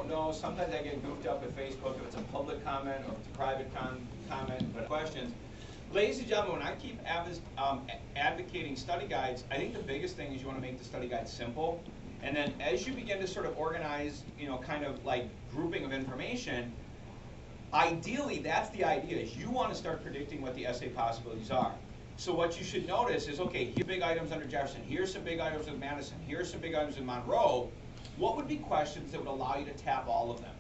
don't know. Sometimes I get goofed up at Facebook if it's a public comment or if it's a private comment, but questions. Ladies and gentlemen, when I keep advocating study guides, I think the biggest thing is you want to make the study guide simple. And then as you begin to sort of organize, kind of like grouping of information, ideally that's the idea, is you want to start predicting what the essay possibilities are. So what you should notice is, okay, here's big items under Jefferson, here's some big items with Madison, here's some big items with Monroe. What would be questions that would allow you to tap all of them?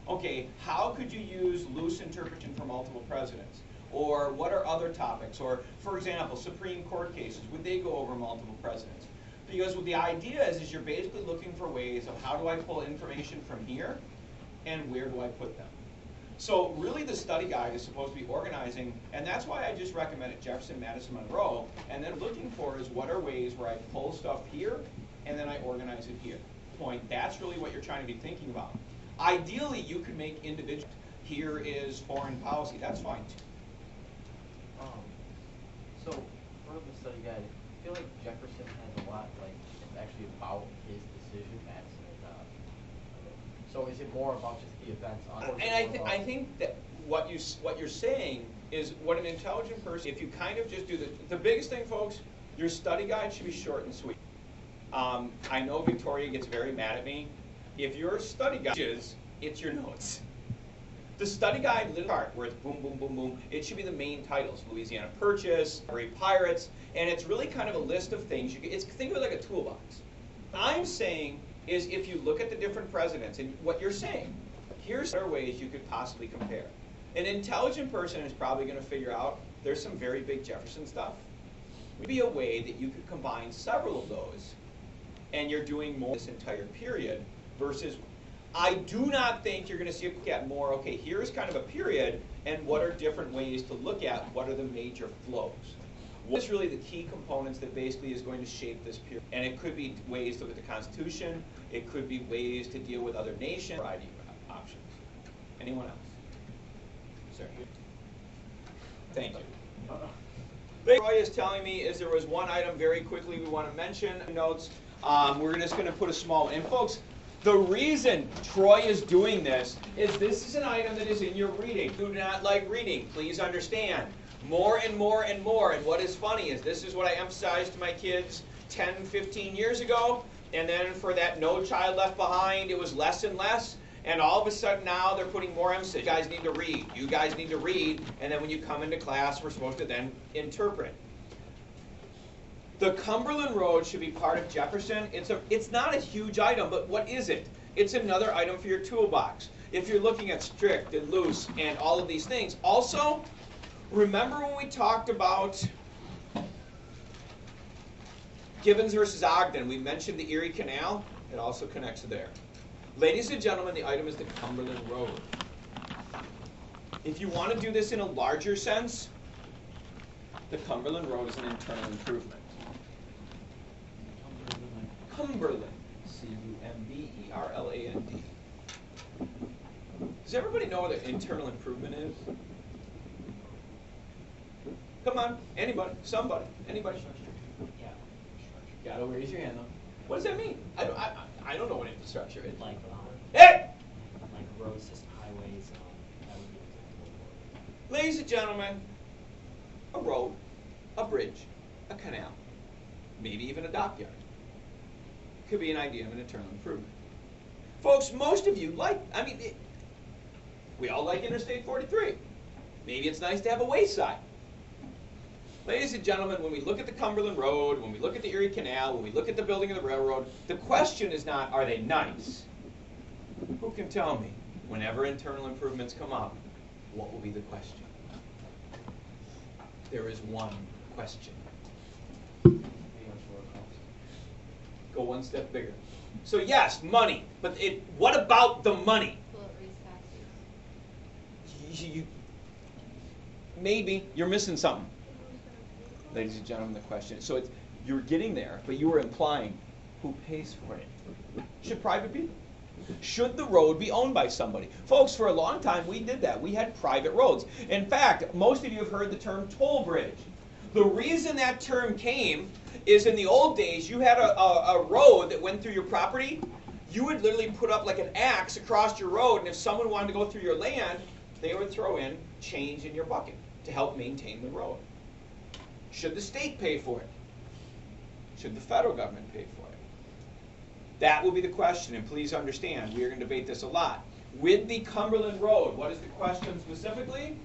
Okay, how could you use loose interpretation for multiple presidents? Or what are other topics? Or, for example, Supreme Court cases, would they go over multiple presidents? Because what the idea is you're basically looking for ways of how do I pull information from here and where do I put them? So really the study guide is supposed to be organizing, and that's why I just recommended Jefferson, Madison, Monroe, and then looking for is what are ways where I pull stuff here and then I organize it here. Point, that's really what you're trying to be thinking about. Ideally, you could make individual, here is foreign policy, that's fine too. So, for the study guide, I feel like Jefferson has a lot, like, it's actually about his decision, Madison is not. So is it more about just the events on? And I think that what you're saying is what an intelligent person, if you kind of just do the biggest thing, folks, your study guide should be short and sweet. I know Victoria gets very mad at me. If your study guide is, it's your notes. The study guide little part where it's boom, boom, boom, boom, it should be the main titles. Louisiana Purchase, Great Pirates, and it's really kind of a list of things. Think of it like a toolbox. What I'm saying is if you look at the different presidents and what you're saying, here's other ways you could possibly compare. An intelligent person is probably going to figure out there's some very big Jefferson stuff. Maybe a way that you could combine several of those and you're doing more this entire period versus I do not think you're going to see more, okay, here's kind of a period, and what are different ways to look at what are the major flows. What is really the key components that basically is going to shape this period? And it could be ways to look at the Constitution, it could be ways to deal with other nations, a variety of options. Anyone else? Sir. Thank you. Troy is telling me is there was one item very quickly we want to mention. Notes. We're just going to put a small, and folks, the reason Troy is doing this is an item that is in your reading. Do not like reading, please understand. More and more and more, and what is funny is this is what I emphasized to my kids 10, 15 years ago, and then for that No Child Left Behind, it was less and less, and all of a sudden now they're putting more emphasis. You guys need to read, you guys need to read, and then when you come into class, we're supposed to then interpret. The Cumberland Road should be part of Jefferson. It's not a huge item, but what is it? It's another item for your toolbox. If you're looking at strict and loose and all of these things. Also, remember when we talked about Gibbons versus Ogden, we mentioned the Erie Canal. It also connects there. Ladies and gentlemen, the item is the Cumberland Road. If you want to do this in a larger sense, the Cumberland Road is an internal improvement. Cumberland, C-U-M-B-E-R-L-A-N-D. Does everybody know what an internal improvement is? Come on, anybody, somebody, anybody. Yeah, infrastructure. Gotta raise your hand though. What does that mean? I don't know what infrastructure is. Like, Hey! like road system, highways, that would be an example. Ladies and gentlemen, a road, a bridge, a canal, maybe even a dockyard. Could be an idea of an internal improvement. Folks, most of you we all like Interstate 43. Maybe it's nice to have a wayside. Ladies and gentlemen, when we look at the Cumberland Road, when we look at the Erie Canal, when we look at the building of the railroad, the question is not, are they nice? Who can tell me, whenever internal improvements come up, what will be the question? There is one question. Go one step bigger. So yes, money, but what about the money? Will it raise taxes? Maybe you're missing something. Ladies and gentlemen, the question. So you're getting there, but you were implying who pays for it? Should private people? Should the road be owned by somebody? Folks, for a long time we did that. We had private roads. In fact, most of you have heard the term toll bridge. The reason that term came is in the old days, you had a road that went through your property. You would literally put up like an axe across your road, and if someone wanted to go through your land, they would throw in change in your bucket to help maintain the road. Should the state pay for it? Should the federal government pay for it? That will be the question, and please understand, we are going to debate this a lot. With the Cumberland Road, what is the question specifically?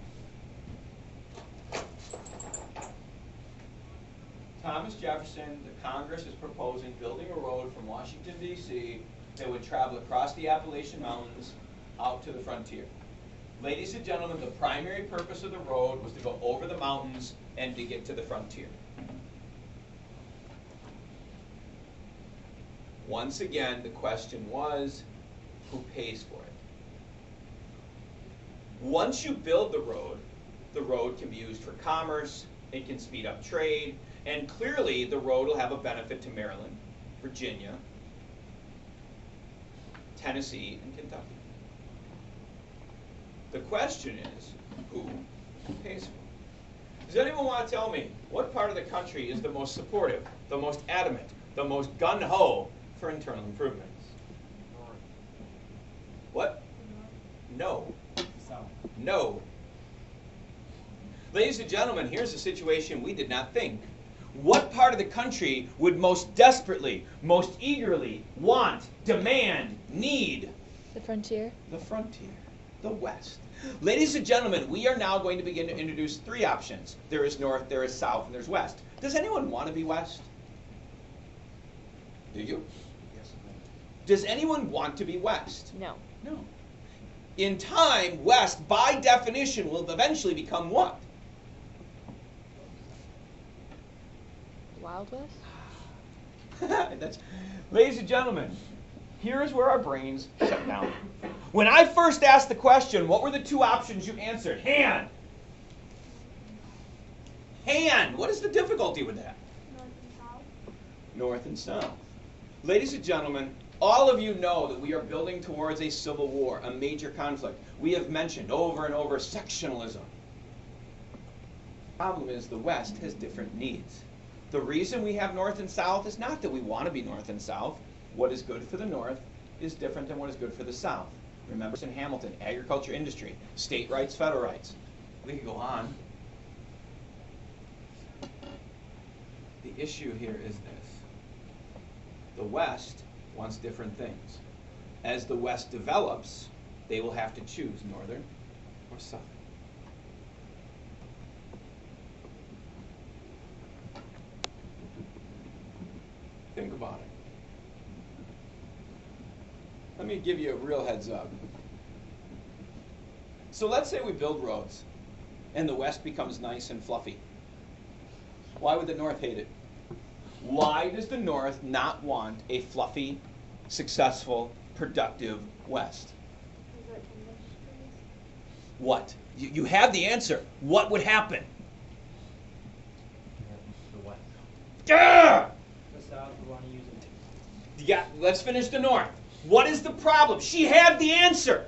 Thomas Jefferson, the Congress is proposing building a road from Washington, D.C. that would travel across the Appalachian Mountains out to the frontier. Ladies and gentlemen, the primary purpose of the road was to go over the mountains and to get to the frontier. Once again, the question was, who pays for it? Once you build the road can be used for commerce, it can speed up trade, and clearly the road will have a benefit to Maryland, Virginia, Tennessee, and Kentucky. The question is, who pays for it? Does anyone want to tell me what part of the country is the most supportive, the most adamant, the most gung-ho for internal improvements? What? No. No. Ladies and gentlemen, here's a situation we did not think. What part of the country would most desperately, most eagerly want, demand, need? The frontier. The frontier. The West. Ladies and gentlemen, we are now going to begin to introduce three options. There is North, there is South, and there's West. Does anyone want to be West? Do you? Yes. Does anyone want to be West? No. No. In time, West, by definition, will eventually become what? Wild West? Ladies and gentlemen, here is where our brains shut down. When I first asked the question, what were the two options you answered? Hand. Hand. What is the difficulty with that? North and south. North and south. Ladies and gentlemen, all of you know that we are building towards a civil war, a major conflict. We have mentioned over and over sectionalism. The problem is the West has different needs. The reason we have North and South is not that we want to be North and South. What is good for the North is different than what is good for the South. Remember in Hamilton, agriculture industry, state rights, federal rights. We could go on. The issue here is this. The West wants different things. As the West develops, they will have to choose Northern or Southern. Think about it. Let me give you a real heads up. So let's say we build roads and the West becomes nice and fluffy. Why would the North hate it? Why does the North not want a fluffy, successful, productive West? What? You have the answer. What would happen? The West. Grr! The South would want to use it. Yeah, let's finish the North. What is the problem? She had the answer.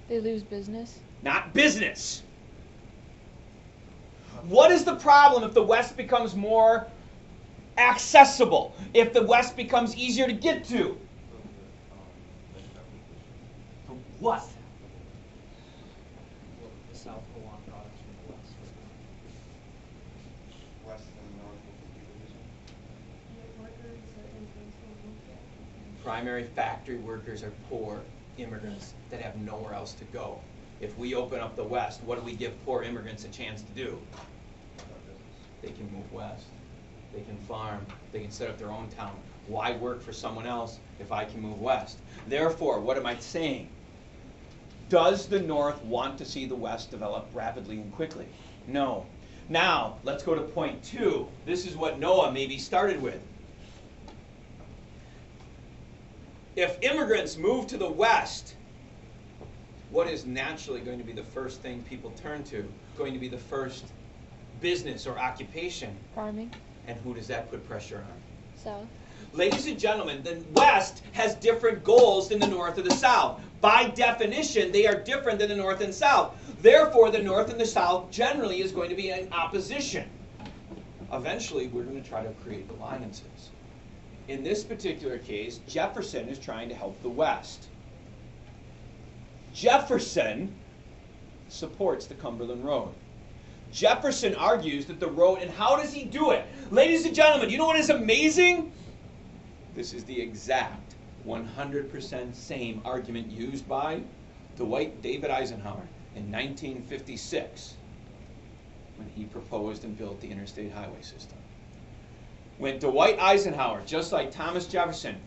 They lose business. Not business. What is the problem if the West becomes more accessible? If the West becomes easier to get to? What? The South will want products from the West. West and North will compete with Primary factory workers are poor immigrants that have nowhere else to go. If we open up the West, what do we give poor immigrants a chance to do? They can move west. They can farm. They can set up their own town. Why work for someone else if I can move west? Therefore, what am I saying? Does the North want to see the West develop rapidly and quickly? No. Now, let's go to point 2. This is what Noah maybe started with. If immigrants move to the West, what is naturally going to be the first thing people turn to? Going to be the first business or occupation? Farming. And who does that put pressure on? South. Ladies and gentlemen, the West has different goals than the North or the South. By definition, they are different than the North and South. Therefore, the North and the South generally is going to be in opposition. Eventually, we're going to try to create alliances. In this particular case, Jefferson is trying to help the West. Jefferson supports the Cumberland Road. Jefferson argues that the road, and how does he do it? Ladies and gentlemen, you know what is amazing? This is the exact 100% same argument used by Dwight David Eisenhower in 1956 when he proposed and built the interstate highway system. When Dwight Eisenhower, just like Thomas Jefferson,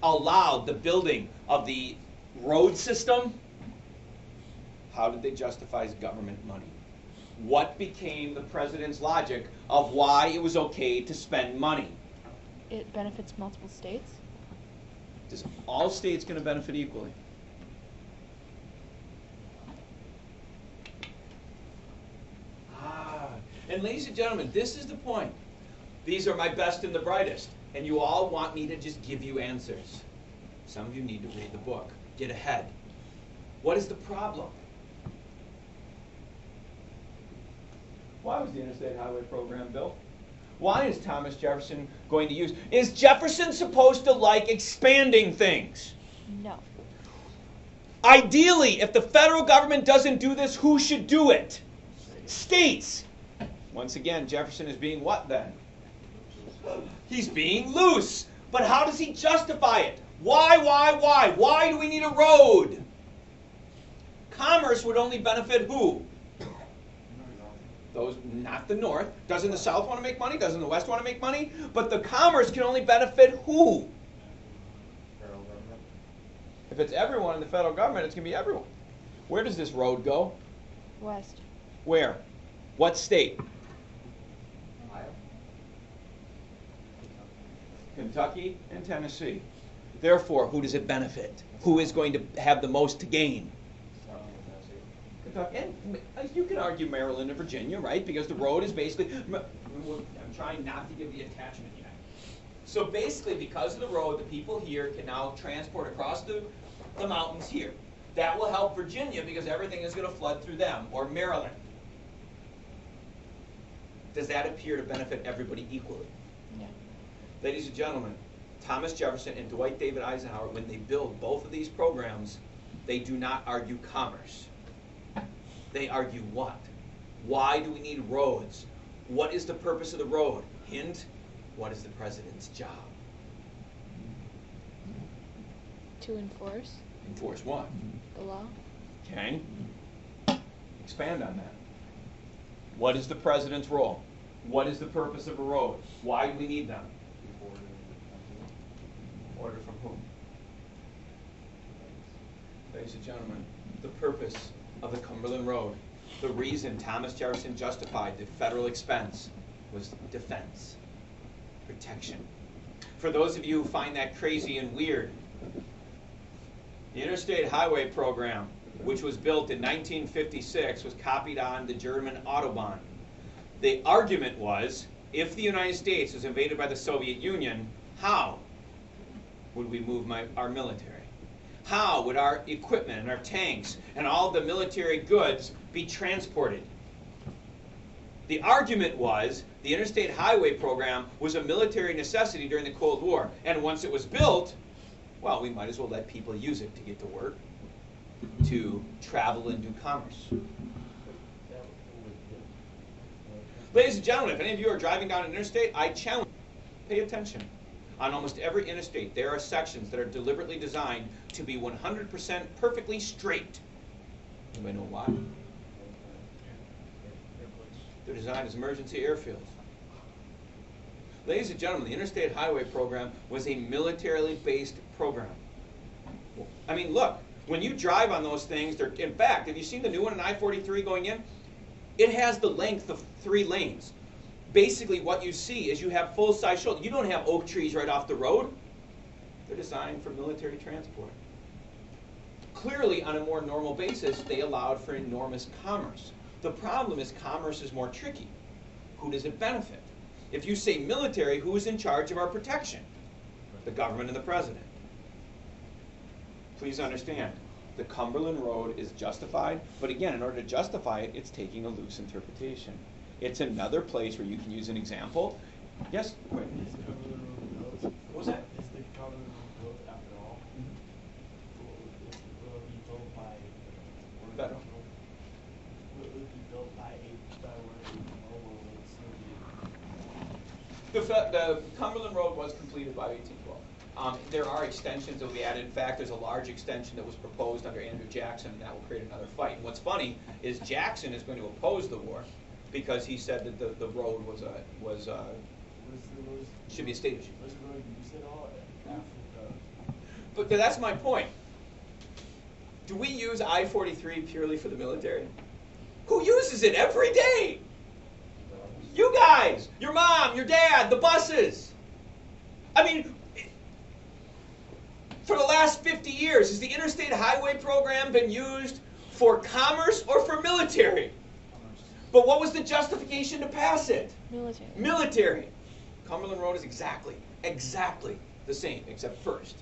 allowed the building of the road system, how did they justify government money? What became the president's logic of why it was okay to spend money? It benefits multiple states. Is all states going to benefit equally? And ladies and gentlemen, this is the point. These are my best and the brightest, and you all want me to just give you answers. Some of you need to read the book. Get ahead. What is the problem? Why was the Interstate Highway Program built? Why is Thomas Jefferson going to use? Is Jefferson supposed to like expanding things? No. Ideally, if the federal government doesn't do this, who should do it? States. Once again, Jefferson is being what then? He's being loose. But how does he justify it? Why? Why do we need a road? Commerce would only benefit who? Those, not the North. Doesn't the South want to make money? Doesn't the West want to make money? But the commerce can only benefit who? Federal government. If it's everyone in the federal government, it's going to be everyone. Where does this road go? West. Where? What state? Ohio. Kentucky and Tennessee. Therefore, who does it benefit? Who is going to have the most to gain? Kentucky. And you can argue Maryland and Virginia, right? Because the road is basically, I'm trying not to give the attachment yet. So basically, because of the road, the people here can now transport across the mountains here. That will help Virginia because everything is going to flood through them, or Maryland. Does that appear to benefit everybody equally? No. Ladies and gentlemen, Thomas Jefferson and Dwight David Eisenhower, when they build both of these programs, they do not argue commerce. They argue what? Why do we need roads? What is the purpose of the road? Hint, what is the president's job? To enforce Enforce what? the law. Okay. Expand on that. What is the president's role? What is the purpose of a road? Why do we need them? Order from whom? Ladies and gentlemen, the purpose of the Cumberland Road, the reason Thomas Jefferson justified the federal expense was defense, protection. For those of you who find that crazy and weird, the Interstate Highway Program, which was built in 1956, was copied on the German Autobahn. The argument was, if the United States was invaded by the Soviet Union, how would we move our military? How would our equipment and our tanks and all the military goods be transported? The argument was the Interstate Highway Program was a military necessity during the Cold War, and once it was built, well, we might as well let people use it to get to work, to travel and do commerce. Ladies and gentlemen, if any of you are driving down an interstate, I challenge you, pay attention. On almost every interstate, there are sections that are deliberately designed to be 100% perfectly straight. Anybody know why? They're designed as emergency airfields. Ladies and gentlemen, the Interstate Highway Program was a militarily based program. I mean, look, when you drive on those things, they're, in fact, have you seen the new one in I-43 going in? It has the length of 3 lanes. Basically, what you see is you have full-size shoulders. You don't have oak trees right off the road. They're designed for military transport. Clearly, on a more normal basis, they allowed for enormous commerce. The problem is commerce is more tricky. Who does it benefit? If you say military, who is in charge of our protection? The government and the president. Please understand, the Cumberland Road is justified, but again, in order to justify it, it's taking a loose interpretation. It's another place where you can use an example. Yes? What was that? the Cumberland Road was completed by 1812. There are extensions that will be added. In fact, there's a large extension that was proposed under Andrew Jackson, and that will create another fight. And what's funny is Jackson is going to oppose the war because he said that the road should be a state issue. Was it really used at all after But that's my point. Do we use I-43 purely for the military? Who uses it every day? You guys, your mom, your dad, the buses. I mean, for the last 50 years, has the Interstate Highway Program been used for commerce or for military? But what was the justification to pass it? Military. Military. Cumberland Road is exactly the same, except first.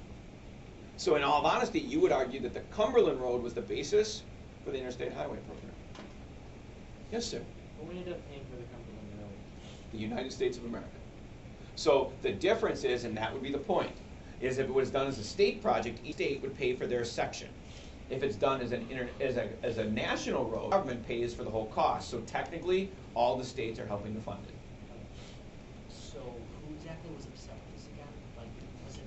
So in all honesty, you would argue that the Cumberland Road was the basis for the Interstate Highway Program. Yes, sir. Who ended up paying for the Cumberland Road? The United States of America. So the difference is, and that would be the point, is if it was done as a state project, each state would pay for their section. If it's done as a national road, the government pays for the whole cost. So technically, all the states are helping to fund it. So who exactly was upset with this again? Like, was it,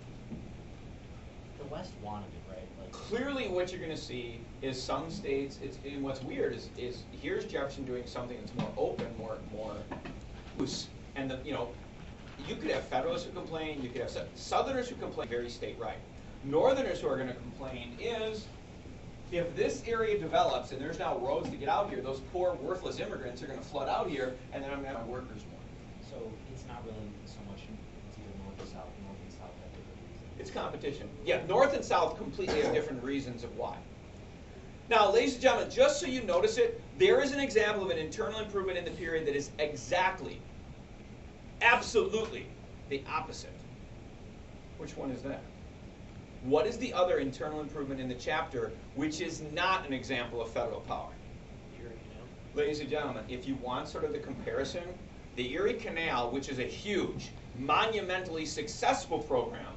the West wanted it, right? Like, Clearly, what you're going to see is some states. And what's weird is here's Jefferson doing something that's more open, more loose, and you could have Federalists who complain. You could have Southerners who complain. Very state right. Northerners who are going to complain is if this area develops and there's now roads to get out here, those poor worthless immigrants are going to flood out here, and then I'm going to have my workers more. so it's not really so much, it's either north and south have different reasons. It's competition. Yeah, North and South completely have different reasons of why. Now, ladies and gentlemen, just so you notice it, there is an example of an internal improvement in the period that is exactly, absolutely the opposite. Which one is that? What is the other internal improvement in the chapter which is not an example of federal power? Erie Canal? Ladies and gentlemen, if you want sort of the comparison, the Erie Canal, which is a huge, monumentally successful program,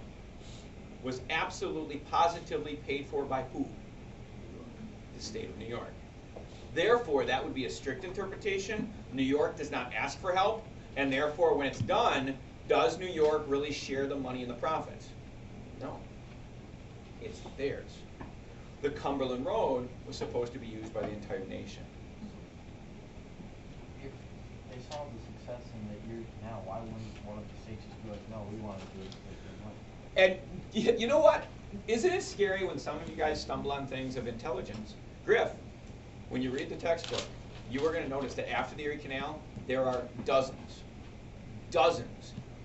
was absolutely, positively paid for by who? The state of New York. Therefore, that would be a strict interpretation. New York does not ask for help, and therefore, when it's done, does New York really share the money and the profits? No. It's theirs. The Cumberland Road was supposed to be used by the entire nation. If they saw the success in the Erie Canal, why wouldn't one of the states just be like, no, we want to do it because they money? And you know what? Isn't it scary when some of you guys stumble on things of intelligence? Griff, when you read the textbook, you are going to notice that after the Erie Canal, there are dozens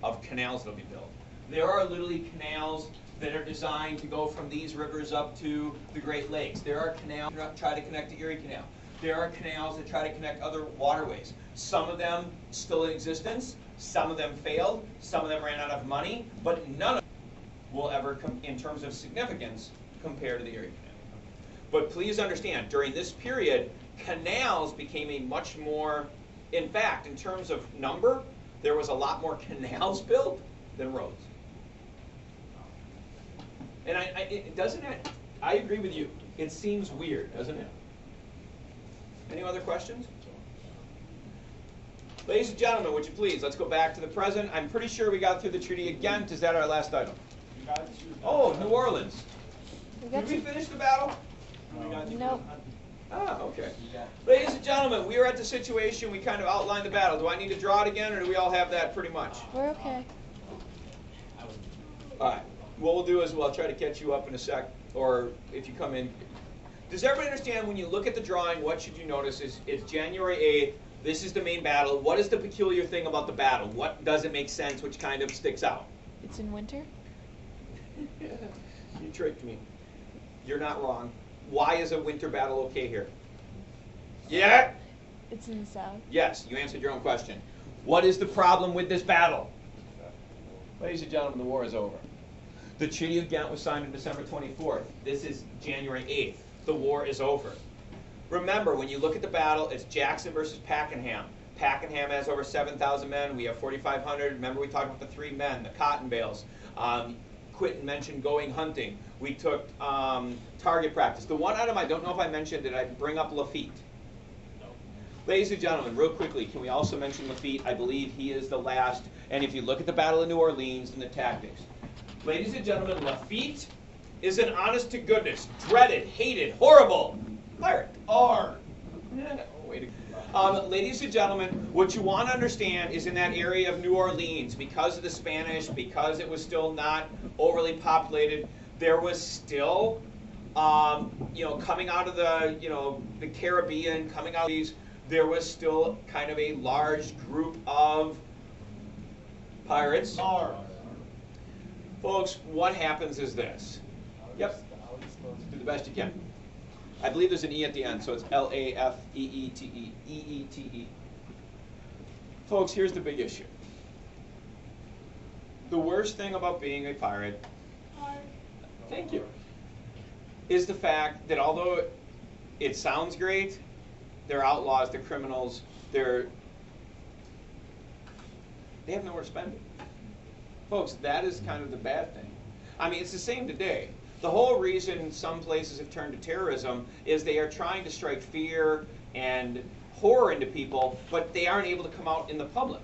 of canals that will be built. There are literally canals that are designed to go from these rivers up to the Great Lakes. There are canals that try to connect the Erie Canal. There are canals that try to connect other waterways. Some of them still in existence, some of them failed, some of them ran out of money, but none of them will ever, in terms of significance, compare to the Erie Canal. But please understand, during this period, canals became a much more, in fact, in terms of number, there was a lot more canals built than roads. And I agree with you. It seems weird, doesn't it? Any other questions? Ladies and gentlemen, would you please, let's go back to the present. I'm pretty sure we got through the treaty again. Is that our last item? Oh, New Orleans. Did we finish the battle? Nope. Ah, okay. Ladies and gentlemen, we are at the situation, we kind of outlined the battle. Do I need to draw it again, or do we all have that pretty much? We're okay. All right. What we'll do is I'll try to catch you up in a sec, or if you come in. Does everybody understand when you look at the drawing, what should you notice is it's January 8th, this is the main battle. What is the peculiar thing about the battle? What doesn't make sense, which kind of sticks out? It's in winter? You tricked me. You're not wrong. Why is a winter battle okay here? Yeah? It's in the south. Yes, you answered your own question. What is the problem with this battle? Ladies and gentlemen, the war is over. The Treaty of Ghent was signed on December 24th. This is January 8th. The war is over. Remember, when you look at the battle, it's Jackson versus Pakenham. Pakenham has over 7,000 men. We have 4,500. Remember, we talked about the three men, the cotton bales. Quinton mentioned going hunting. We took target practice. The one item I don't know if I mentioned, did I bring up Lafitte? No. Ladies and gentlemen, real quickly, can we also mention Lafitte? I believe he is the last. And if you look at the Battle of New Orleans and the tactics, ladies and gentlemen, Lafitte is an honest to goodness, dreaded, hated, horrible pirate. Ladies and gentlemen, what you want to understand is in that area of New Orleans, because of the Spanish, because it was still not overly populated, there was still, coming out of the Caribbean, coming out of these, there was still kind of a large group of pirates. Folks, what happens is this. Yep. Do the best you can. I believe there's an E at the end, so it's L-A-F-E-E-T-E. E-E-T-E. Folks, here's the big issue. The worst thing about being a pirate, thank you, is the fact that although it sounds great, they're outlaws, they're criminals, they have nowhere to spend it. Folks, that is kind of the bad thing. I mean, it's the same today. The whole reason some places have turned to terrorism is they are trying to strike fear and horror into people, but they aren't able to come out in the public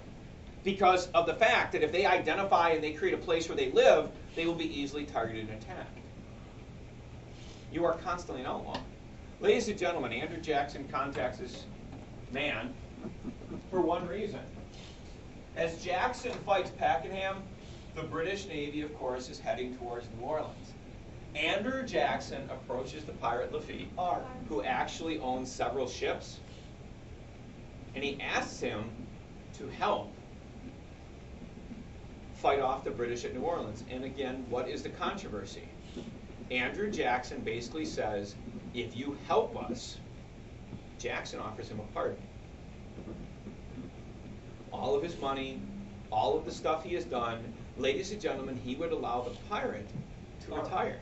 because of the fact that if they identify and they create a place where they live, they will be easily targeted and attacked. You are constantly an outlaw. Ladies and gentlemen, Andrew Jackson contacts this man for one reason. As Jackson fights Pakenham, the British Navy, of course, is heading towards New Orleans. Andrew Jackson approaches the pirate Lafitte, who actually owns several ships, and he asks him to help fight off the British at New Orleans. And again, what is the controversy? Andrew Jackson basically says, if you help us, Jackson offers him a pardon. All of his money, all of the stuff he has done, ladies and gentlemen, he would allow the pirate to retire.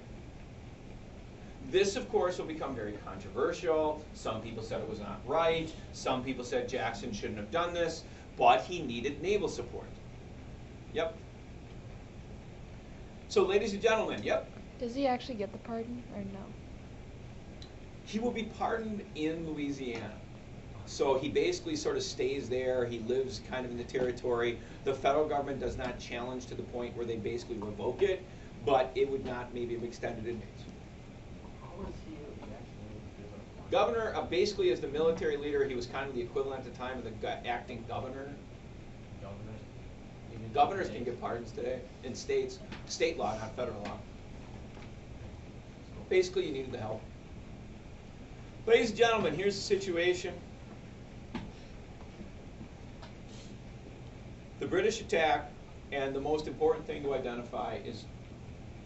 This, of course, will become very controversial. Some people said it was not right. Some people said Jackson shouldn't have done this, but he needed naval support. Yep. So, ladies and gentlemen, yep. Does he actually get the pardon or no? He will be pardoned in Louisiana. So he basically sort of stays there. He lives kind of in the territory. The federal government does not challenge to the point where they basically revoke it, but it would not maybe have extended inmates. How was he actually Governor, basically as the military leader, he was kind of the equivalent at the time of the acting governor. Governors can get pardons today in states, state law, not federal law. Basically, you needed the help. Ladies and gentlemen, here's the situation. The British attack, and the most important thing to identify is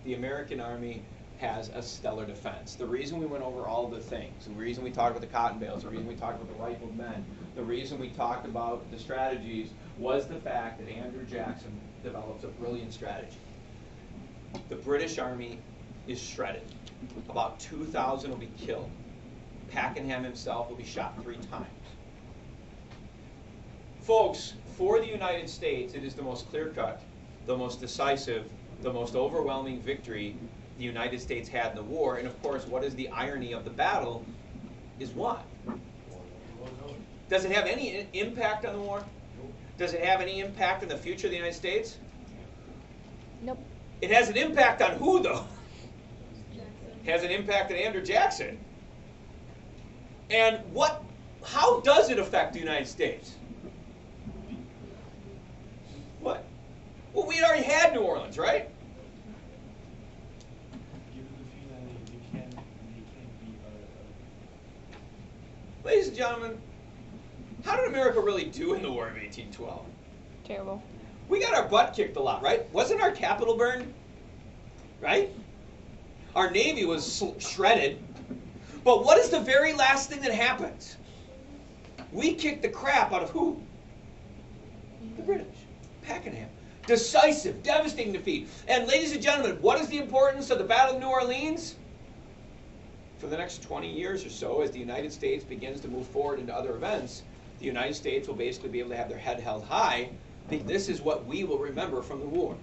the American Army has a stellar defense. The reason we went over all the things, the reason we talked about the cotton bales, the reason we talked about the rifled men, the reason we talked about the strategies was the fact that Andrew Jackson develops a brilliant strategy. The British Army is shredded. About 2,000 will be killed. Pakenham himself will be shot 3 times. Folks, for the United States, it is the most clear-cut, the most decisive, the most overwhelming victory the United States had in the war. And of course, what is the irony of the battle is what? Does it have any impact on the war? Does it have any impact on the future of the United States? Nope. It has an impact on who, though? It has an impact on Andrew Jackson. And how does it affect the United States? What? Well, we already had New Orleans, right? Given the feeling that they can be Ladies and gentlemen, how did America really do in the War of 1812? Terrible. We got our butt kicked a lot, right? Wasn't our capital burned? Right? Our Navy was shredded. But what is the very last thing that happens? We kicked the crap out of who? The British. Pakenham. Decisive, devastating defeat. And ladies and gentlemen, what is the importance of the Battle of New Orleans? For the next 20 years or so, as the United States begins to move forward into other events, the United States will basically be able to have their head held high. I think this is what we will remember from the war.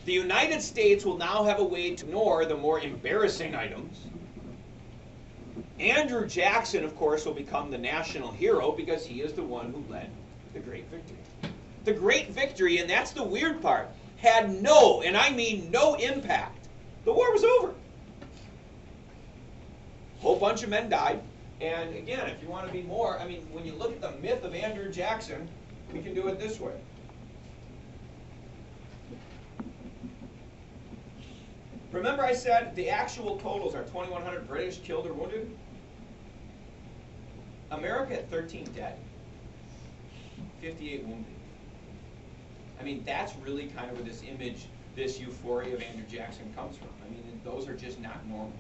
The United States will now have a way to ignore the more embarrassing items Andrew Jackson, of course, will become the national hero because he is the one who led the Great Victory. The Great Victory, and that's the weird part, had no, and I mean no impact. The war was over. A whole bunch of men died. And again, if you want to be more, I mean, when you look at the myth of Andrew Jackson, we can do it this way. Remember I said the actual totals are 2,100 British killed or wounded? America had 13 dead, 58 wounded. I mean, that's really kind of where this image, this euphoria of Andrew Jackson comes from. I mean, those are just not normal.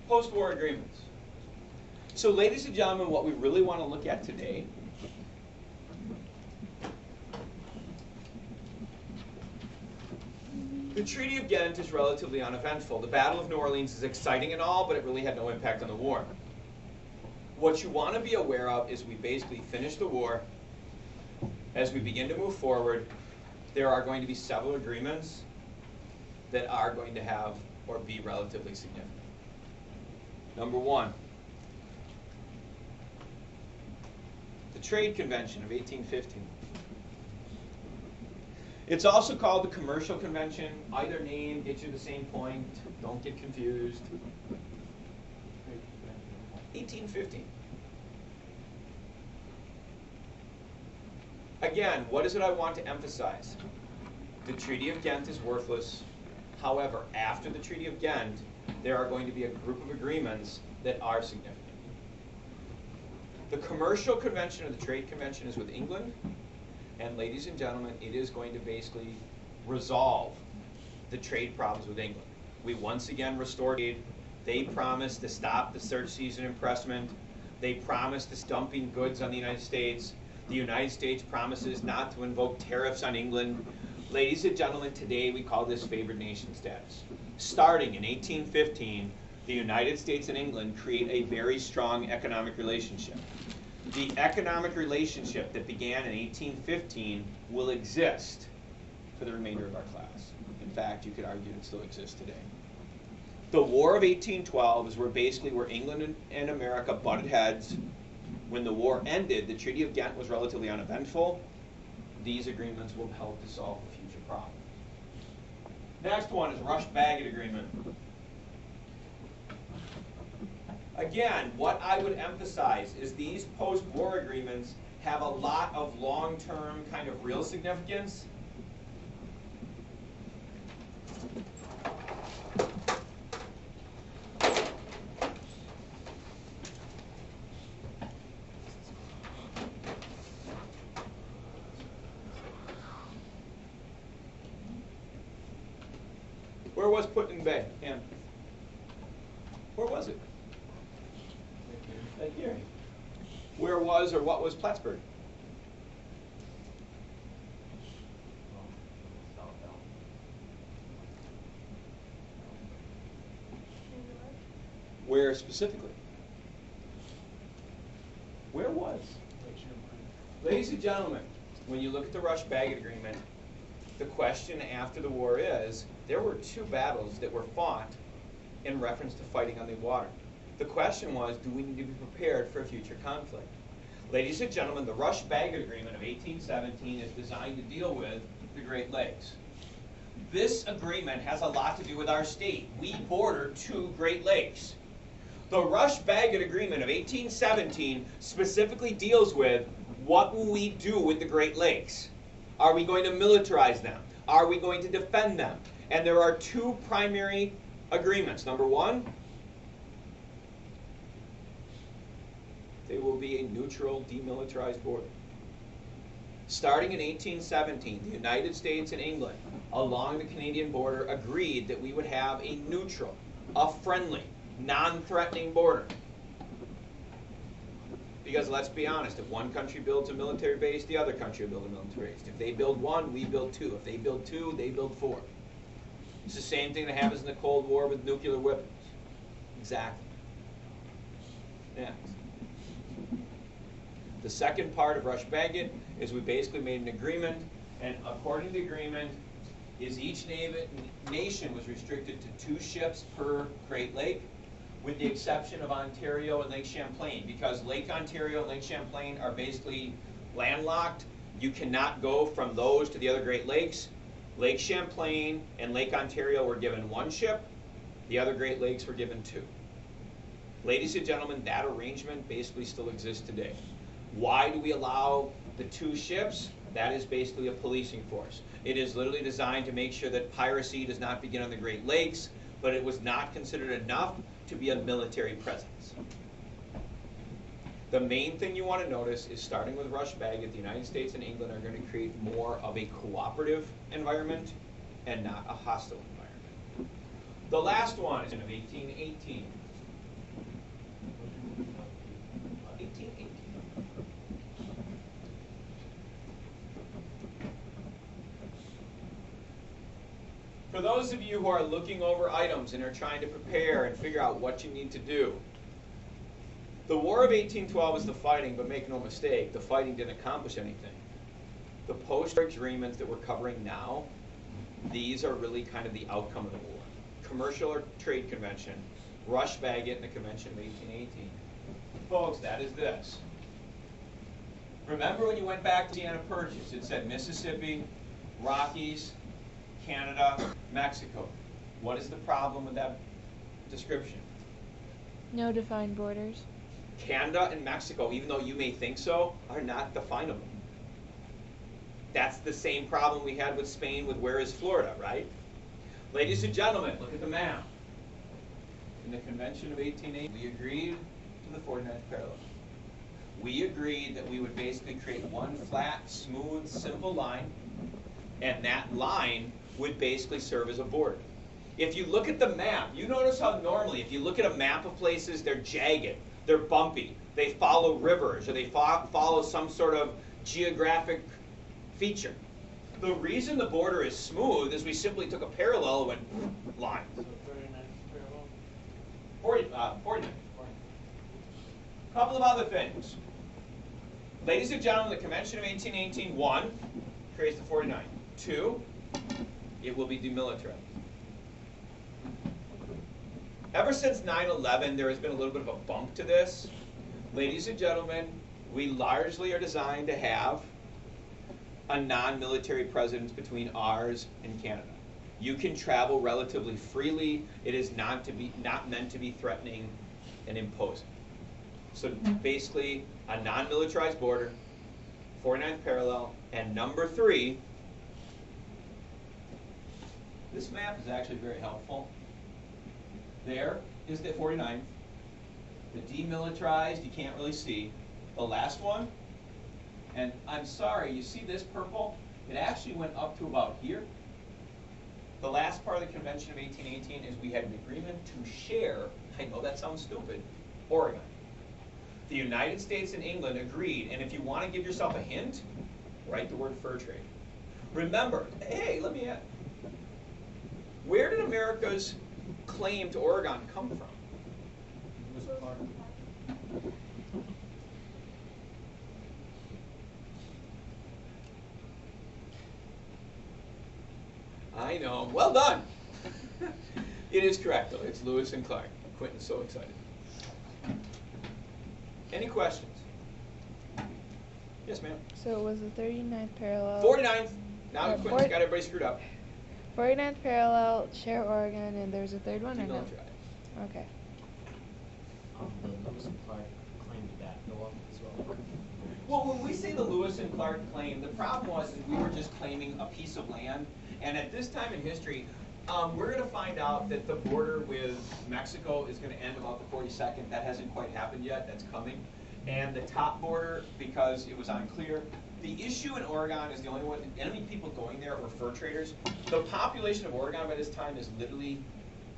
Post-war agreements. So, ladies and gentlemen, what we really want to look at today the Treaty of Ghent is relatively uneventful. The Battle of New Orleans is exciting and all, but it really had no impact on the war. What you want to be aware of is we basically finished the war. As we begin to move forward, there are going to be several agreements that are going to have or be relatively significant. Number one, the Trade Convention of 1815. It's also called the Commercial Convention. Either name gets you the same point. Don't get confused. 1815. Again, what is it I want to emphasize? The Treaty of Ghent is worthless. However, after the Treaty of Ghent, there are going to be a group of agreements that are significant. The Commercial Convention or the Trade Convention is with England. And ladies and gentlemen, it is going to basically resolve the trade problems with England. We once again restored aid. They promised to stop the search season impressment. They promised to stop dumping goods on the United States. The United States promises not to invoke tariffs on England. Ladies and gentlemen, today we call this favored nation status. Starting in 1815, the United States and England create a very strong economic relationship. The economic relationship that began in 1815 will exist for the remainder of our class. In fact, you could argue it still exists today. The War of 1812 is where England and America butted heads. When the war ended, the Treaty of Ghent was relatively uneventful. These agreements will help to solve the future problems. Next one is Rush-Bagot Agreement. Again, what I would emphasize is these post-war agreements have a lot of long-term kind of real significance. Where was Put-in Bay? Ann? Where was it? Right here. Where was or what was Plattsburgh? Where specifically? Where was? Ladies and gentlemen, when you look at the Rush-Bagot Agreement, the question after the war is, there were two battles that were fought in reference to fighting on the water. The question was, do we need to be prepared for a future conflict? Ladies and gentlemen, the Rush-Bagot Agreement of 1817 is designed to deal with the Great Lakes. This agreement has a lot to do with our state. We border two Great Lakes. The Rush-Bagot Agreement of 1817 specifically deals with what will we do with the Great Lakes? Are we going to militarize them? Are we going to defend them? And there are two primary agreements. Number one, they will be a neutral, demilitarized border. Starting in 1817, the United States and England, along the Canadian border, agreed that we would have a neutral, a friendly, non-threatening border. Because let's be honest, if one country builds a military base, the other country will build a military base. If they build one, we build two. If they build two, they build four. It's the same thing that happens in the Cold War with nuclear weapons. Exactly. Next. The second part of Rush-Bagot is we basically made an agreement, and according to the agreement, is each nation was restricted to 2 ships per Great Lake, with the exception of Ontario and Lake Champlain, because Lake Ontario and Lake Champlain are basically landlocked. You cannot go from those to the other Great Lakes. Lake Champlain and Lake Ontario were given 1 ship. The other Great Lakes were given 2. Ladies and gentlemen, that arrangement basically still exists today. Why do we allow the 2 ships? That is basically a policing force. It is literally designed to make sure that piracy does not begin on the Great Lakes, but it was not considered enough to be a military presence. The main thing you want to notice is, starting with Rush Bagot, the United States and England are going to create more of a cooperative environment and not a hostile environment. The last one is in 1818. 1818. For those of you who are looking over items and are trying to prepare and figure out what you need to do, the War of 1812 is the fighting, but make no mistake, the fighting didn't accomplish anything. The post-war agreements that we're covering now, these are really kind of the outcome of the war. Commercial or Trade Convention, Rush Bagot, and the Convention of 1818. Folks, that is this. Remember when you went back to Louisiana Purchase, it said Mississippi, Rockies, Canada, Mexico. What is the problem with that description? No defined borders. Canada and Mexico, even though you may think so, are not definable. That's the same problem we had with Spain with where is Florida, right? Ladies and gentlemen, look at the map. In the Convention of 1880, we agreed to the 49th parallel. We agreed that we would basically create one flat, smooth, simple line, and that line would basically serve as a border. If you look at the map, you notice how normally, if you look at a map of places, they're jagged, they're bumpy, they follow rivers, or they follow some sort of geographic feature. The reason the border is smooth is we simply took a parallel and went line. So 39th parallel? 49. Couple of other things. Ladies and gentlemen, the Convention of 1818, 1, creates the 49. 2, it will be demilitarized. Ever since 9/11, there has been a little bit of a bump to this. Ladies and gentlemen, we largely are designed to have a non-military presence between ours and Canada. You can travel relatively freely. It is not meant to be threatening and imposing. So basically, a non-militarized border, 49th parallel, and number 3, this map is actually very helpful. There is the 49th. The demilitarized, you can't really see. The last one, and I'm sorry, you see this purple? It actually went up to about here. The last part of the Convention of 1818 is we had an agreement to share, I know that sounds stupid, Oregon. The United States and England agreed, and if you want to give yourself a hint, write the word fur trade. Remember, hey, let me add, where did America's claim to Oregon come from? Lewis Clark. I know. Well done. It is correct, though. It's Lewis and Clark. Quentin's so excited. Any questions? Yes, ma'am. So it was the 39th parallel. 49th. Now Yeah, Quentin's got everybody screwed up. 49th parallel, share Oregon, and there's a third one, or no? Demilitarized. Okay. The Lewis and Clark claim did that go up as well? Well, when we say the Lewis and Clark claim, the problem was is we were just claiming a piece of land. And at this time in history, we're going to find out that the border with Mexico is going to end about the 42nd. That hasn't quite happened yet. That's coming. And the top border, because it was unclear. The issue in Oregon is the only people going there were fur traders. The population of Oregon by this time is literally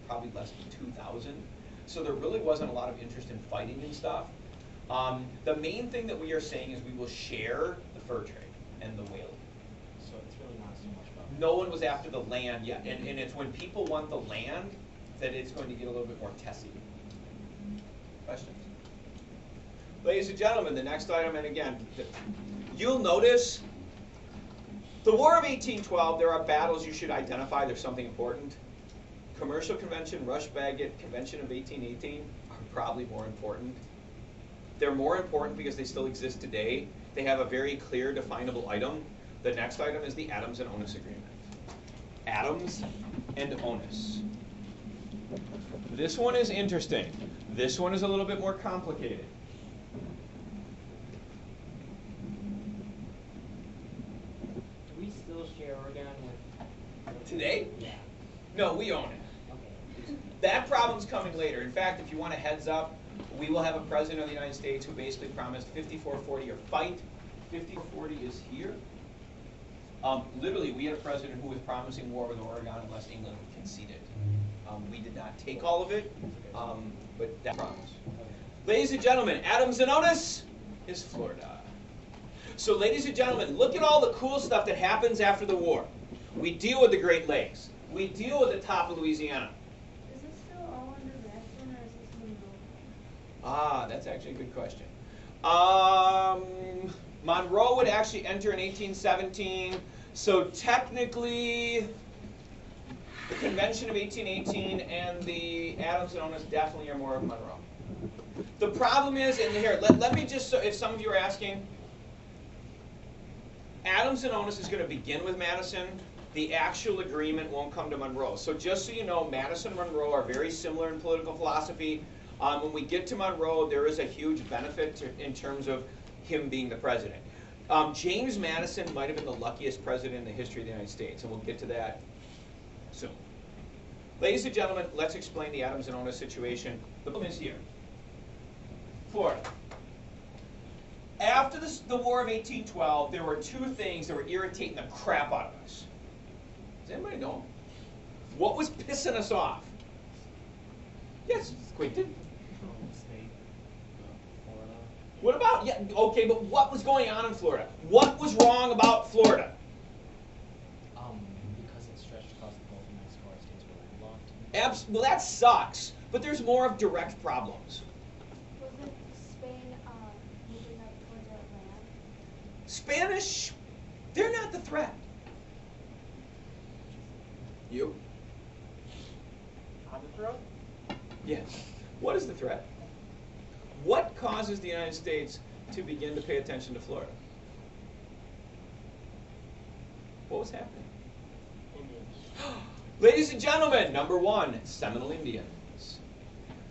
probably less than 2,000. So there really wasn't a lot of interest in fighting and stuff. The main thing that we are saying is we will share the fur trade and the whaling. So it's really not so much about. No one was after the land yet, and it's when people want the land that it's going to get a little bit more testy. Questions? Ladies and gentlemen, the next item, and again, you'll notice The War of 1812, there are battles you should identify. There's something important. Commercial Convention, Rush-Bagot, Convention of 1818 are probably more important. They're more important because they still exist today. They have a very clear, definable item. The next item is the Adams and Onis Agreement. Adams and Onis. This one is interesting. This one is a little bit more complicated. Do we still share Oregon with? Today? Yeah. No, we own it. Okay. That problem's coming later. In fact, if you want a heads up, we will have a president of the United States who basically promised 5440 or fight. 5440 is here. Literally, we had a president who was promising war with Oregon unless England conceded. We did not take all of it, but that promise. Ladies and gentlemen, Adams and Onis is Florida. So ladies and gentlemen, look at all the cool stuff that happens after the war. We deal with the Great Lakes. We deal with the top of Louisiana. Is it still all under Madison or is this Monroe? Ah, that's actually a good question. Monroe would actually enter in 1817, so technically the Convention of 1818 and the Adams and Onis definitely are more of Monroe. The problem is, and here, let me just, so if some of you are asking, Adams and Onis is going to begin with Madison. The actual agreement won't come to Monroe. So just so you know, Madison and Monroe are very similar in political philosophy. When we get to Monroe, there is a huge benefit in terms of him being the president. James Madison might have been the luckiest president in the history of the United States, and we'll get to that soon. Ladies and gentlemen, let's explain the Adams and Onis situation. The problem is here. Florida. After the War of 1812, there were two things that were irritating the crap out of us. Does anybody know? What was pissing us off? Yes, Quinton. State, Florida. What about, yeah, okay, but what was going on in Florida? What was wrong about Florida? Because it stretched across the Gulf of Mexico, our states were landlocked. Well, that sucks, but there's more of direct problems. Wasn't Spain moving up towards our land? Spanish, they're not the threat. You? On the throat? Yes. What is the threat? What causes the United States to begin to pay attention to Florida? What was happening? Indians. Ladies and gentlemen, number one, Seminole Indians.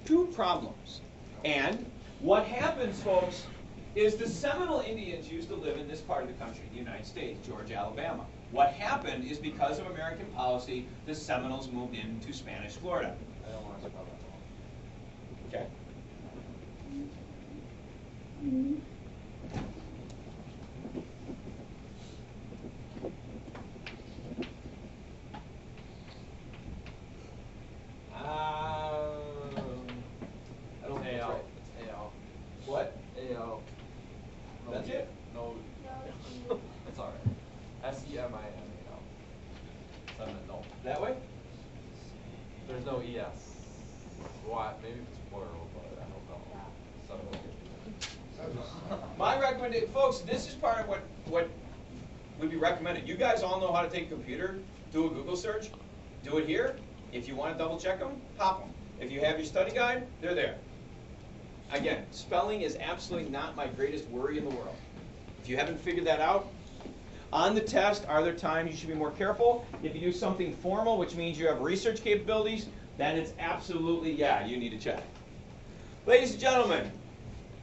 Two problems. And what happens, folks, is the Seminole Indians used to live in this part of the country, the United States, Georgia, Alabama. What happened is because of American policy, the Seminoles moved into Spanish Florida. I don't want to spell that wrong. Okay? I don't think that's AL. right. It's AL. What? AL. No That's E- it? No. No. It's alright. SEMINAL. Seminole. That way? There's no ES. What? Maybe it's plural, but I don't know. Seminole. My recommendation, folks, this is part of what would be recommended. You guys all know how to take a computer, do a Google search, do it here. If you want to double check them, pop them. If you have your study guide, they're there. Again, spelling is absolutely not my greatest worry in the world. If you haven't figured that out, on the test, are there times you should be more careful? If you do something formal, which means you have research capabilities, then it's absolutely, yeah, you need to check. Ladies and gentlemen,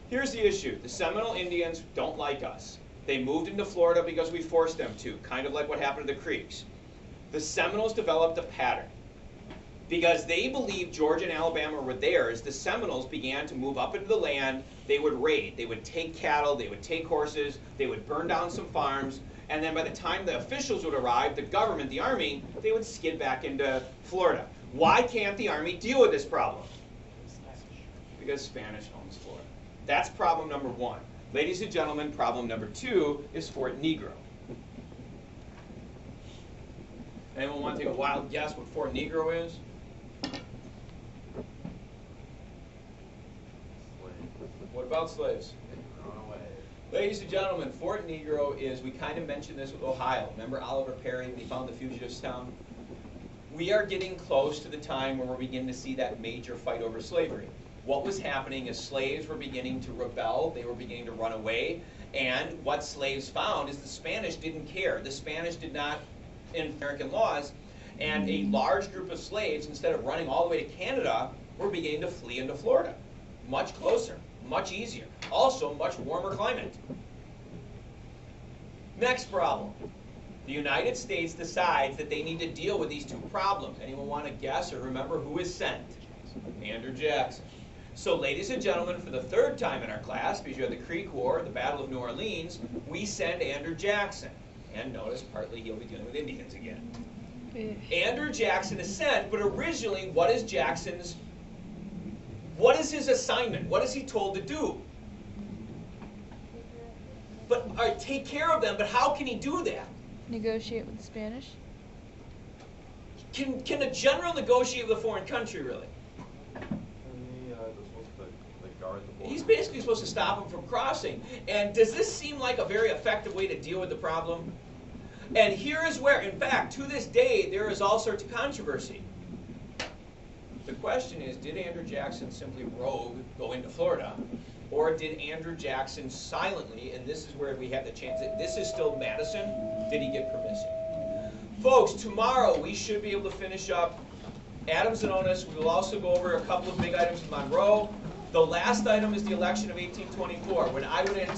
here's the issue. The Seminole Indians don't like us. They moved into Florida because we forced them to, kind of like what happened to the Creeks. The Seminoles developed a pattern. Because they believed Georgia and Alabama were theirs, the Seminoles began to move up into the land. They would raid. They would take cattle. They would take horses. They would burn down some farms. And then by the time the officials would arrive, the government, the army, they would skid back into Florida. Why can't the army deal with this problem? Because Spanish owns Florida. That's problem number one. Ladies and gentlemen, problem number two is Fort Negro. Anyone want to take a wild guess what Fort Negro is? Slave. What about slaves? Run away. Ladies and gentlemen, Fort Negro is, we kind of mentioned this with Ohio. Remember Oliver Perry when he found the fugitives town? We are getting close to the time where we're beginning to see that major fight over slavery. What was happening is slaves were beginning to rebel, they were beginning to run away, and what slaves found is the Spanish didn't care. The Spanish did not enforce American laws, and a large group of slaves, instead of running all the way to Canada, were beginning to flee into Florida. Much closer, much easier, also much warmer climate. Next problem. The United States decides that they need to deal with these two problems. Anyone want to guess or remember who is sent? Andrew Jackson. So ladies and gentlemen, for the third time in our class, because you had the Creek War, the Battle of New Orleans, we send Andrew Jackson. And notice, partly he'll be dealing with Indians again. Andrew Jackson is sent, but originally, what is his assignment? What is he told to do? But take care of them, but how can he do that? Negotiate with the Spanish. Can a general negotiate with a foreign country, really? They're supposed to guard the border. He's basically supposed to stop them from crossing. And does this seem like a very effective way to deal with the problem? And here is where, in fact, to this day, there is all sorts of controversy. The question is, did Andrew Jackson simply rogue go into Florida? Or did Andrew Jackson silently, and this is where we have the chance, that this is still Madison, did he get permission? Folks, tomorrow we should be able to finish up Adams and Onis. We will also go over a couple of big items in Monroe. The last item is the election of 1824, when I would